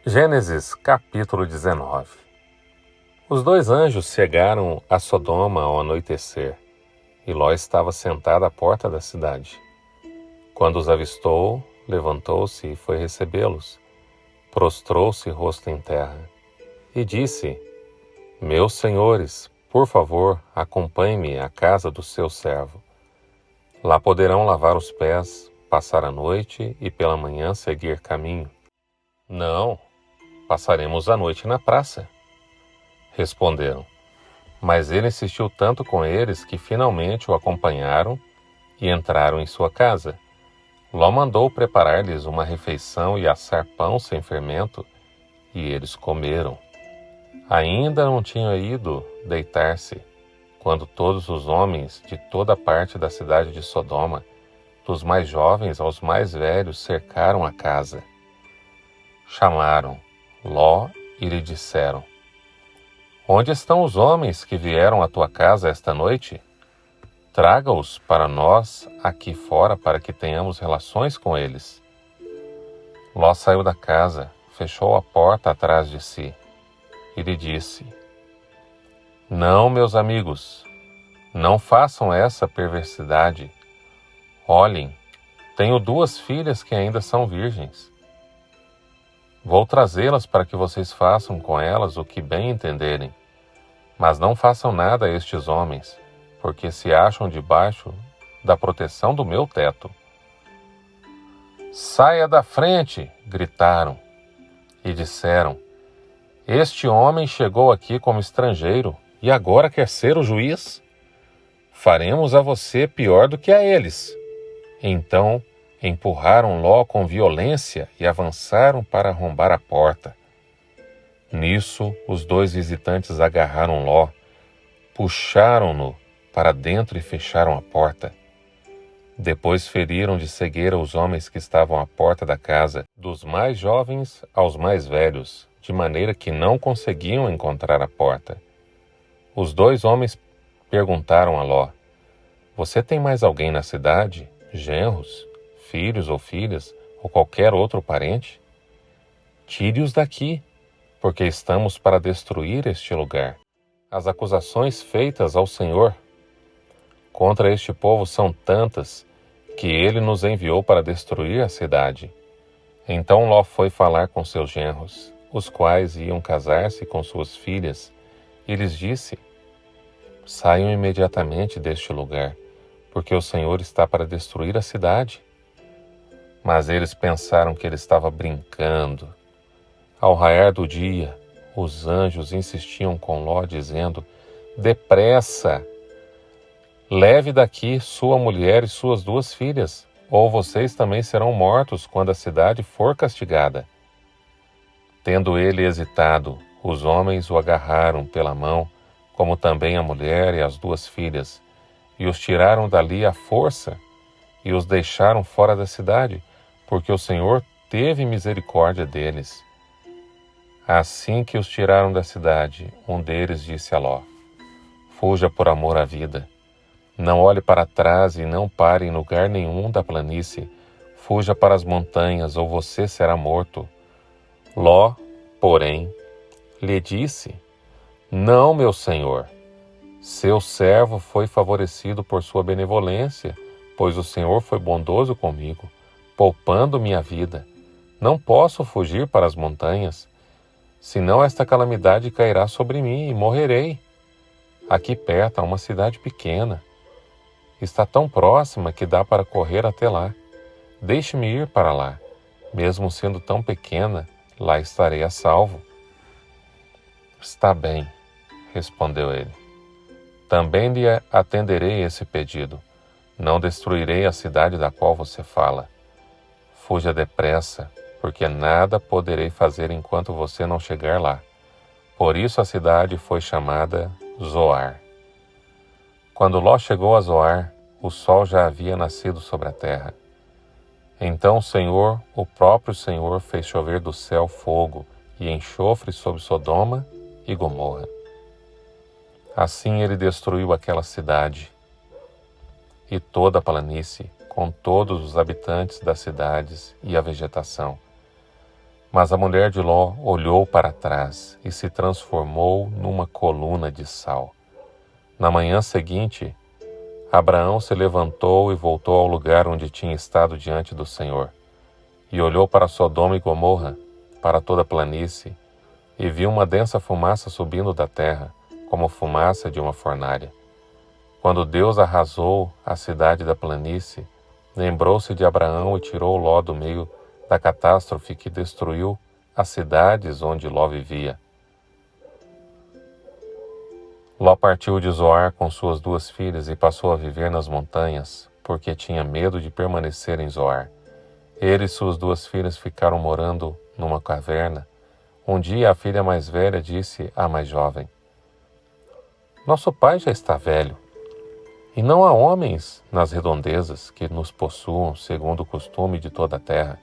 Gênesis capítulo 19. Os dois anjos chegaram a Sodoma ao anoitecer, e Ló estava sentado à porta da cidade. Quando os avistou, levantou-se e foi recebê-los. Prostrou-se rosto em terra, e disse: Meus senhores, por favor, acompanhe-me à casa do seu servo. Lá poderão lavar os pés, passar a noite e pela manhã seguir caminho. Não, passaremos a noite na praça. Responderam. Mas ele insistiu tanto com eles que finalmente o acompanharam e entraram em sua casa. Ló mandou preparar-lhes uma refeição e assar pão sem fermento, e eles comeram. Ainda não tinham ido deitar-se, quando todos os homens de toda parte da cidade de Sodoma, dos mais jovens aos mais velhos, cercaram a casa. Chamaram Ló e lhe disseram: Onde estão os homens que vieram à tua casa esta noite? Traga-os para nós aqui fora para que tenhamos relações com eles. Ló saiu da casa, fechou a porta atrás de si e lhe disse: Não, meus amigos, não façam essa perversidade. Olhem, tenho 2 filhas que ainda são virgens. Vou trazê-las para que vocês façam com elas o que bem entenderem. Mas não façam nada a estes homens, porque se acham debaixo da proteção do meu teto. Saia da frente! Gritaram e disseram: Este homem chegou aqui como estrangeiro e agora quer ser o juiz? Faremos a você pior do que a eles. Então empurraram Ló com violência e avançaram para arrombar a porta. Nisso, os 2 visitantes agarraram Ló, puxaram-no para dentro e fecharam a porta. Depois feriram de cegueira os homens que estavam à porta da casa, dos mais jovens aos mais velhos, de maneira que não conseguiam encontrar a porta. Os 2 homens perguntaram a Ló: Você tem mais alguém na cidade? Genros, filhos ou filhas, ou qualquer outro parente? Tire-os daqui, porque estamos para destruir este lugar. As acusações feitas ao Senhor contra este povo são tantas que ele nos enviou para destruir a cidade. Então Ló foi falar com seus genros, os quais iam casar-se com suas filhas, e lhes disse: Saiam imediatamente deste lugar, porque o Senhor está para destruir a cidade. Mas eles pensaram que ele estava brincando. Ao raiar do dia, os anjos insistiam com Ló, dizendo: Depressa! Leve daqui sua mulher e suas 2 filhas, ou vocês também serão mortos quando a cidade for castigada. Tendo ele hesitado, os homens o agarraram pela mão, como também a mulher e as 2 filhas, e os tiraram dali à força, e os deixaram fora da cidade, porque o Senhor teve misericórdia deles. Assim que os tiraram da cidade, um deles disse a Ló: Fuja por amor à vida. Não olhe para trás e não pare em lugar nenhum da planície. Fuja para as montanhas, ou você será morto. Ló, porém, lhe disse: Não, meu senhor. Seu servo foi favorecido por sua benevolência, pois o Senhor foi bondoso comigo, poupando minha vida. Não posso fugir para as montanhas, senão esta calamidade cairá sobre mim e morrerei. Aqui perto há uma cidade pequena. Está tão próxima que dá para correr até lá. Deixe-me ir para lá. Mesmo sendo tão pequena, lá estarei a salvo. Está bem, respondeu ele. Também lhe atenderei esse pedido. Não destruirei a cidade da qual você fala. Fuja depressa, porque nada poderei fazer enquanto você não chegar lá. Por isso a cidade foi chamada Zoar. Quando Ló chegou a Zoar, o sol já havia nascido sobre a terra. Então o Senhor, o próprio Senhor, fez chover do céu fogo e enxofre sobre Sodoma e Gomorra. Assim ele destruiu aquela cidade e toda a planície, com todos os habitantes das cidades e a vegetação. Mas a mulher de Ló olhou para trás e se transformou numa coluna de sal. Na manhã seguinte, Abraão se levantou e voltou ao lugar onde tinha estado diante do Senhor, e olhou para Sodoma e Gomorra, para toda a planície, e viu uma densa fumaça subindo da terra, como fumaça de uma fornalha. Quando Deus arrasou a cidade da planície, lembrou-se de Abraão e tirou Ló do meio da catástrofe que destruiu as cidades onde Ló vivia. Ló partiu de Zoar com suas 2 filhas e passou a viver nas montanhas, porque tinha medo de permanecer em Zoar. Ele e suas 2 filhas ficaram morando numa caverna. Um dia a filha mais velha disse à mais jovem: "Nosso pai já está velho, e não há homens nas redondezas que nos possuam segundo o costume de toda a terra.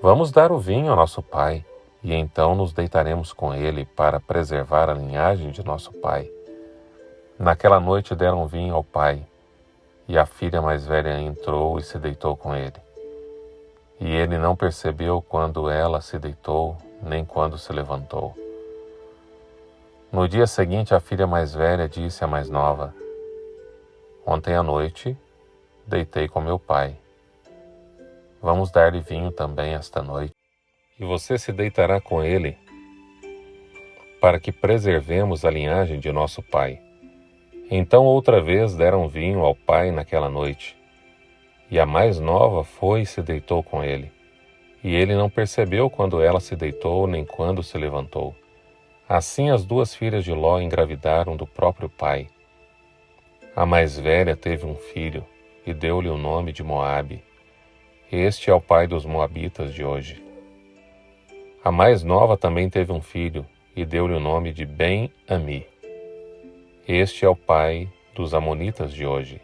Vamos dar o vinho ao nosso pai, e então nos deitaremos com ele para preservar a linhagem de nosso pai." Naquela noite deram vinho ao pai, e a filha mais velha entrou e se deitou com ele. E ele não percebeu quando ela se deitou, nem quando se levantou. No dia seguinte, a filha mais velha disse à mais nova: "Ontem à noite, deitei com meu pai. Vamos dar-lhe vinho também esta noite, e você se deitará com ele, para que preservemos a linhagem de nosso pai." Então outra vez deram vinho ao pai naquela noite, e a mais nova foi e se deitou com ele. E ele não percebeu quando ela se deitou, nem quando se levantou. Assim as 2 filhas de Ló engravidaram do próprio pai. A mais velha teve um filho, e deu-lhe o nome de Moabe. Este é o pai dos moabitas de hoje. A mais nova também teve um filho, e deu-lhe o nome de Ben-Ami. Este é o pai dos amonitas de hoje.